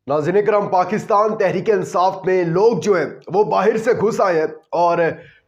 नाज़रीन इकराम, पाकिस्तान तहरीक इंसाफ में लोग जो हैं वो बाहर से घुस आए हैं और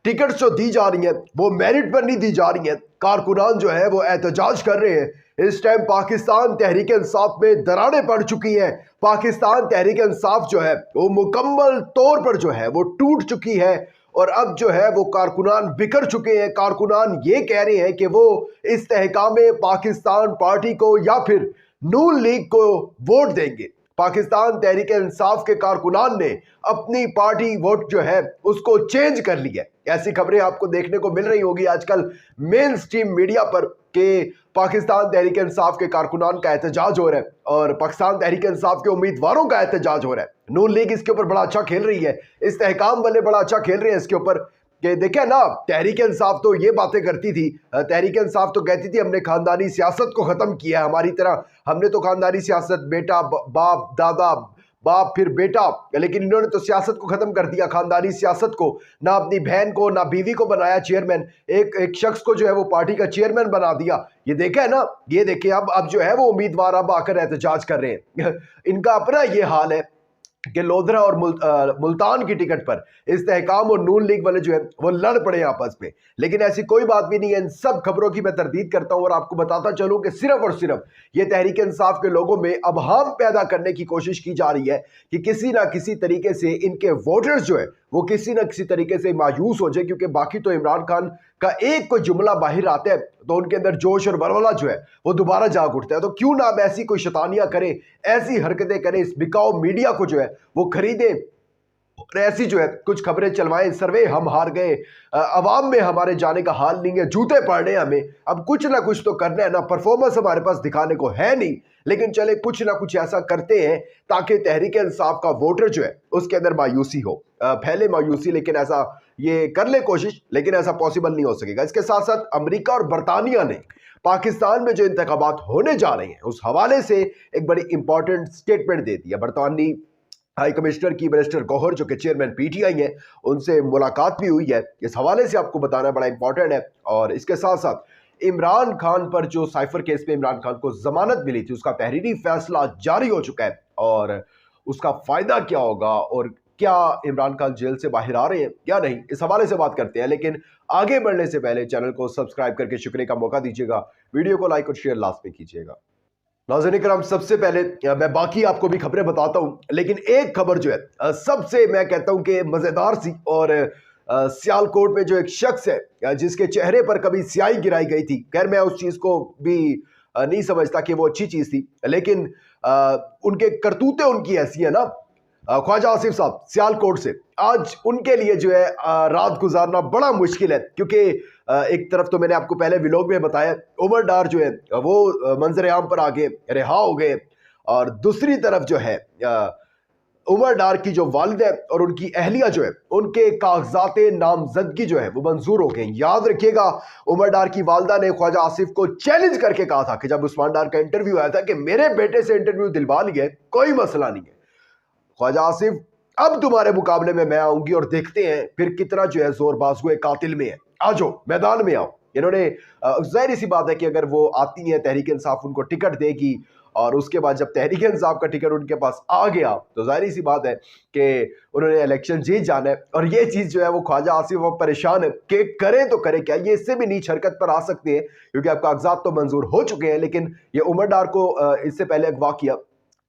टिकट जो दी जा रही हैं वो मेरिट पर नहीं दी जा रही हैं। कारकुनान जो है वो एहतजाज कर रहे हैं। इस टाइम पाकिस्तान तहरीक इंसाफ में दरारें पड़ चुकी हैं। पाकिस्तान तहरीक इंसाफ जो है वो मुकम्मल तौर पर जो है वो टूट चुकी है और अब जो है वो कारकुनान बिखर चुके हैं। कारकुनान ये कह रहे हैं कि वो इस्तेहकाम पाकिस्तान पार्टी को या फिर नून लीग को वोट देंगे। पाकिस्तान तहरीक इंसाफ के कारकुनान ने अपनी पार्टी वोट जो है उसको चेंज कर लिया है। ऐसी खबरें आपको देखने को मिल रही होगी आजकल मेन स्ट्रीम मीडिया पर कि पाकिस्तान तहरीक इंसाफ के कारकुनान का एहतजाज हो रहा है और पाकिस्तान तहरीक इंसाफ के उम्मीदवारों का एहतजाज हो रहा है। नून लीग इसके ऊपर बड़ा अच्छा खेल रही है, इस्तेहकाम वाले बड़ा अच्छा खेल रहे हैं इसके ऊपर कि देखे ना, तहरीक इंसाफ तो ये बातें करती थी। तहरीक इंसाफ तो कहती थी हमने खानदानी सियासत को खत्म किया है, हमारी तरह हमने तो खानदानी सियासत बेटा बाप दादा बाप फिर बेटा, लेकिन इन्होंने तो सियासत को खत्म कर दिया, खानदानी सियासत को। ना अपनी बहन को ना बीवी को बनाया चेयरमैन, एक शख्स को जो है वो पार्टी का चेयरमैन बना दिया। ये देखे है ना, ये देखे अब जो है वो उम्मीदवार अब आकर एहतजाज कर रहे हैं। इनका अपना ये हाल है कि लोधरा और मुल्तान की टिकट पर इस्तेहकाम और नून लीग वाले जो है वो लड़ पड़े आपस में। लेकिन ऐसी कोई बात भी नहीं है। इन सब खबरों की मैं तरदीद करता हूं और आपको बताता चलूं कि सिर्फ और सिर्फ ये तहरीक इंसाफ के लोगों में अबहाम पैदा करने की कोशिश की जा रही है कि किसी ना किसी तरीके से इनके वोटर्स जो है वो किसी ना किसी तरीके से मायूस हो जाए, क्योंकि बाकी तो इमरान खान का एक कोई जुमला बाहर आता है तो उनके अंदर जोश और वलवला जो है वो दोबारा जाग उठता है। तो क्यों ना अब ऐसी कोई शैतानियां करें, ऐसी हरकतें करें, इस बिकाऊ मीडिया को जो है वो खरीदे और ऐसी जो है कुछ खबरें चलवाएं। सर्वे हम हार गए, अवाम में हमारे जाने का हाल नहीं है, जूते पड़ने हमें, अब कुछ ना कुछ तो करना है ना। परफॉर्मेंस हमारे पास दिखाने को है नहीं, लेकिन चले कुछ ना कुछ ऐसा करते हैं ताकि तहरीक इंसाफ का वोटर जो है उसके अंदर मायूसी हो, फैले मायूसी। लेकिन ऐसा ये कर ले कोशिश, लेकिन ऐसा पॉसिबल नहीं हो सकेगा। इसके साथ साथ अमेरिका और बरतानिया ने पाकिस्तान में जो इंतखाबात होने जा रहे हैं उस हवाले से एक बड़ी इंपॉर्टेंट स्टेटमेंट दे दी है। बरतानी हाई कमिश्नर की बैरिस्टर गौहर जो कि चेयरमैन पीटीआई है, उनसे मुलाकात भी हुई है। इस हवाले से आपको बताना बड़ा इंपॉर्टेंट है। और इसके साथ साथ इमरान खान पर जो साइफर केस में इमरान खान को जमानत मिली थी उसका तहरीरी फैसला जारी हो चुका है और उसका फायदा क्या होगा और क्या इमरान खान जेल से बाहर आ रहे हैं या नहीं, इस हवाले से बात करते हैं। लेकिन आगे बढ़ने से पहले चैनल को सब्सक्राइब करके शुक्रिया का मौका दीजिएगा, वीडियो को लाइक और शेयर लास्ट में कीजिएगा। नाज़रीन करम, सबसे पहले मैं बाकी आपको भी खबरें बताता हूं, लेकिन एक खबर जो है सबसे मैं कहता हूं कि मजेदार सी, और सियालकोट में जो एक शख्स है जिसके चेहरे पर कभी स्याही गिराई गई थी, खैर मैं उस चीज को भी नहीं समझता कि वो अच्छी चीज थी, लेकिन उनके करतूतें उनकी ऐसी है ना। ख्वाजा आसिफ साहब सियालकोट से, आज उनके लिए जो है रात गुजारना बड़ा मुश्किल है, क्योंकि एक तरफ तो मैंने आपको पहले व्लॉग में बताया उमर डार जो है वो मंजर आम पर आगे रिहा हो गए, और दूसरी तरफ जो है उमर डार की जो वालिदा और उनकी अहलिया जो है उनके कागजात नामजदगी जो है वो मंजूर हो गए। याद रखिएगा, उमर डार की वालिदा ने ख्वाजा आसिफ को चैलेंज करके कहा था कि जब उस्मान डार का इंटरव्यू आया था कि मेरे बेटे से इंटरव्यू दिलवा लिए, कोई मसला नहीं है ख्वाजा आसिफ, अब तुम्हारे मुकाबले में मैं आऊंगी और देखते हैं फिर कितना जो है जोर बाजुए कातिल में है, आ जाओ मैदान में आओ। इन्होंने जाहिर सी बात है कि अगर वो आती है तहरीक इंसाफ उनको टिकट देगी, और उसके बाद जब तहरीक इंसाफ का टिकट उनके पास आ गया तो जाहिर सी बात है कि उन्होंने इलेक्शन जीत जाना है। और ये चीज जो है वो ख्वाजा आसिफ अब परेशान है कि करें तो करें क्या, ये इससे भी नीच हरकत पर आ सकते हैं क्योंकि अब कागजात तो मंजूर हो चुके हैं, लेकिन ये उमर डार को इससे पहले अगवा किया,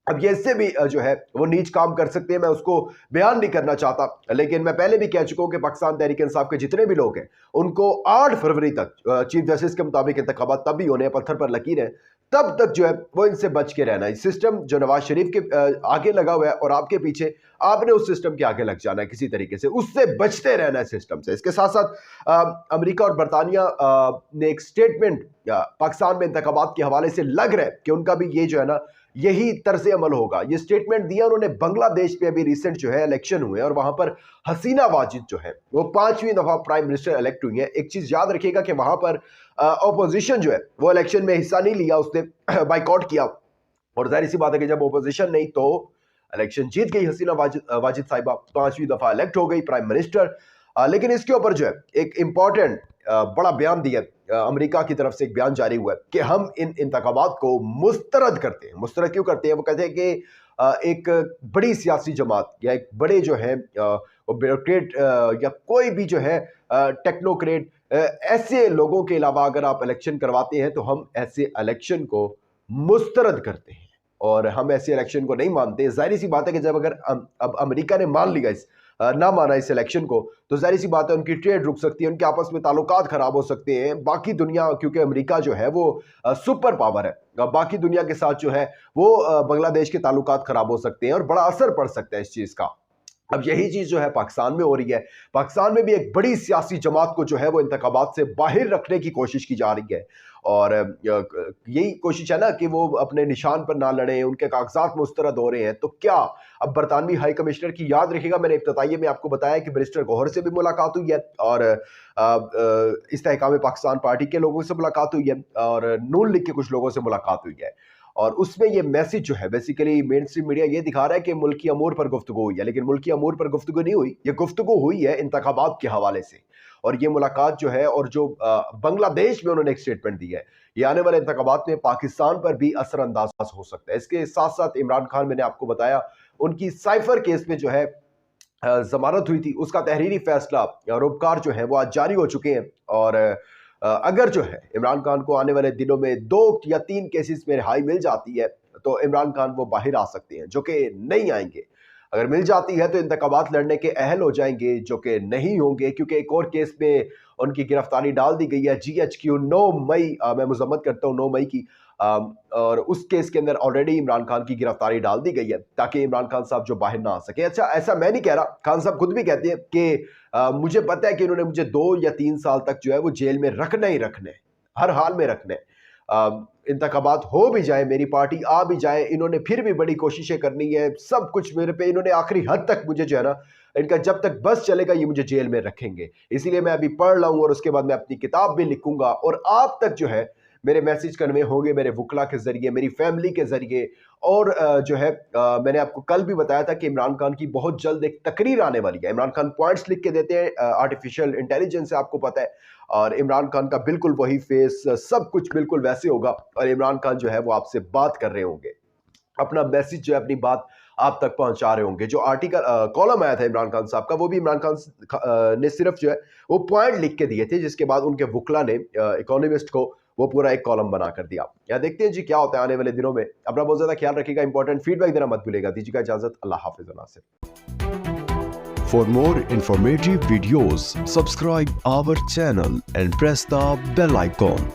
अब ये इससे भी जो है वो नीच काम कर सकते हैं। मैं उसको बयान नहीं करना चाहता, लेकिन मैं पहले भी कह चुका हूं कि पाकिस्तान तहरीक इंसाफ के जितने भी लोग हैं उनको 8 फरवरी तक चीफ जस्टिस के मुताबिक इंतखाबात तब भी होने हैं, पत्थर पर लकीर है, तब तक जो है वो इनसे बच के रहना है। सिस्टम जो नवाज शरीफ के आगे लगा हुआ है और आपके पीछे, आपने उस सिस्टम के आगे लग जाना है किसी तरीके से, उससे बचते रहना है सिस्टम से। इसके साथ साथ अमेरिका और बरतानिया ने एक स्टेटमेंट पाकिस्तान में इंतखाबात के हवाले से लग रहा है कि उनका भी ये जो है ना यही तर्ज अमल होगा। ये स्टेटमेंट दिया उन्होंने बांग्लादेश पे अभी रिसेंट जो है इलेक्शन हुए और वहां पर हसीना वाजिद जो है वो 5वीं दफा प्राइम मिनिस्टर इलेक्ट हुई है। एक चीज याद रखिएगा कि वहां पर ऑपोजिशन जो है वो इलेक्शन में हिस्सा नहीं लिया, उसने बाइकआउट किया, और जाहिर सी बात है कि जब ऑपोजिशन नहीं तो इलेक्शन जीत गई हसीना वाजिद साहिबा, 5वीं दफा इलेक्ट हो गई प्राइम मिनिस्टर। लेकिन इसके ऊपर जो है एक इंपॉर्टेंट बड़ा बयान दिया, अमेरिका की तरफ से एक बयान जारी हुआ है कि हम इन इंतखाबात को मुस्तरद करते हैं। मुस्तरद क्यों करते हैं? वो कहते हैं कि एक बड़ी सियासी जमात या एक बड़े जो है ब्यूरोक्रेट या कोई भी जो है टेक्नोक्रेट, ऐसे लोगों के अलावा अगर आप इलेक्शन करवाते हैं तो हम ऐसे इलेक्शन को मुस्तरद करते हैं और हम ऐसे इलेक्शन को नहीं मानते। जाहिर सी बात है कि जब अगर अब अमेरिका ने मान लिया ना माना इस इलेक्शन को, तो जाहिर सी बात है उनकी ट्रेड रुक सकती है, उनके आपस में ताल्लुकात खराब हो सकते हैं। बाकी दुनिया, क्योंकि अमेरिका जो है वो सुपर पावर है, बाकी दुनिया के साथ जो है वो बांग्लादेश के ताल्लुकात खराब हो सकते हैं और बड़ा असर पड़ सकता है इस चीज़ का। अब यही चीज़ जो है पाकिस्तान में हो रही है। पाकिस्तान में भी एक बड़ी सियासी जमात को जो है वो इंतखाबात से बाहर रखने की कोशिश की जा रही है और यही कोशिश है ना कि वो अपने निशान पर ना लड़े, उनके कागजात मुस्तरद हो रहे हैं। तो क्या अब बरतानवी हाई कमिश्नर की, याद रखिएगा मैंने इब्तिदाइये में आपको बताया कि बैरिस्टर गौहर से भी मुलाकात हुई है और इस्तेहकाम पाकिस्तान पार्टी के लोगों से मुलाकात हुई है और नून लीग के कुछ लोगों से मुलाकात हुई है और उसमें ये मैसेज जो है बेसिकली मेन स्ट्रीम मीडिया ये दिखा रहा है कि मुल्की अमूर पर गुफ्तगू हुई है, लेकिन मुल्की अमूर पर गुफ्तगू नहीं हुई, ये गुफ्तगू हुई है इंतखाबात के हवाले से। और ये मुलाकात जो है और जो बांग्लादेश में उन्होंने एक स्टेटमेंट दी है, ये आने वाले इंतखाबात में पाकिस्तान पर भी असरअंदाज हो सकता है। इसके साथ साथ इमरान खान, मैंने आपको बताया उनकी साइफर केस में जो है जमानत हुई थी, उसका तहरीरी फैसला रोबकार जो है वो आज जारी हो चुके हैं और अगर जो है इमरान खान को आने वाले दिनों में 2 या 3 केसेस में रिहाई मिल जाती है तो इमरान खान वो बाहर आ सकते हैं, जो कि नहीं आएंगे। अगर मिल जाती है तो इंतखाबात लड़ने के अहल हो जाएंगे, जो कि नहीं होंगे, क्योंकि एक और केस में उनकी गिरफ्तारी डाल दी गई है, GHQ 9 मई, मैं मजम्मत करता हूँ 9 मई की, और उस केस के अंदर ऑलरेडी इमरान खान की गिरफ्तारी डाल दी गई है ताकि इमरान खान साहब जो बाहर ना आ सके। अच्छा, ऐसा मैं नहीं कह रहा, खान साहब खुद भी कहते हैं कि मुझे पता है कि इन्होंने मुझे 2 या 3 साल तक जो है वो जेल में रखना ही रखना है, हर हाल में रखना है। इंतखाबात हो भी जाए, मेरी पार्टी आ भी जाए, इन्होंने फिर भी बड़ी कोशिशें करनी है, सब कुछ मेरे पे, इन्होंने आखिरी हद तक मुझे जो है ना, इनका जब तक बस चलेगा ये मुझे जेल में रखेंगे। इसीलिए मैं अभी पढ़ रहा हूँ और उसके बाद मैं अपनी किताब भी लिखूंगा और आप तक जो है मेरे मैसेज कन्वे होंगे मेरे वुकला के जरिए, मेरी फैमिली के जरिए। और जो है मैंने आपको कल भी बताया था कि इमरान खान की बहुत जल्द एक तकरीर आने वाली है। इमरान खान पॉइंट्स लिख के देते हैं, आर्टिफिशियल इंटेलिजेंस से आपको पता है, और इमरान खान का बिल्कुल वही फेस, सब कुछ बिल्कुल वैसे होगा और इमरान खान जो है वो आपसे बात कर रहे होंगे, अपना मैसेज जो है, अपनी बात आप तक पहुंचा रहे होंगे। जो आर्टिकल कॉलम आया था इमरान खान साहब का, वो भी इमरान खान ने सिर्फ जो है वो पॉइंट लिख के दिए थे, जिसके बाद उनके वुकला ने इकोनॉमिस्ट को वो पूरा एक कॉलम बना कर दिया। या देखते हैं जी क्या होता है आने वाले दिनों में। अपना बहुत ज्यादा ख्याल रखिएगा, इंपॉर्टेंट फीडबैक देना मत भूलिएगा। दीजिएगा इजाजत, अल्लाह हाफिज Nasir. For more informative videos, subscribe our channel and press the bell icon.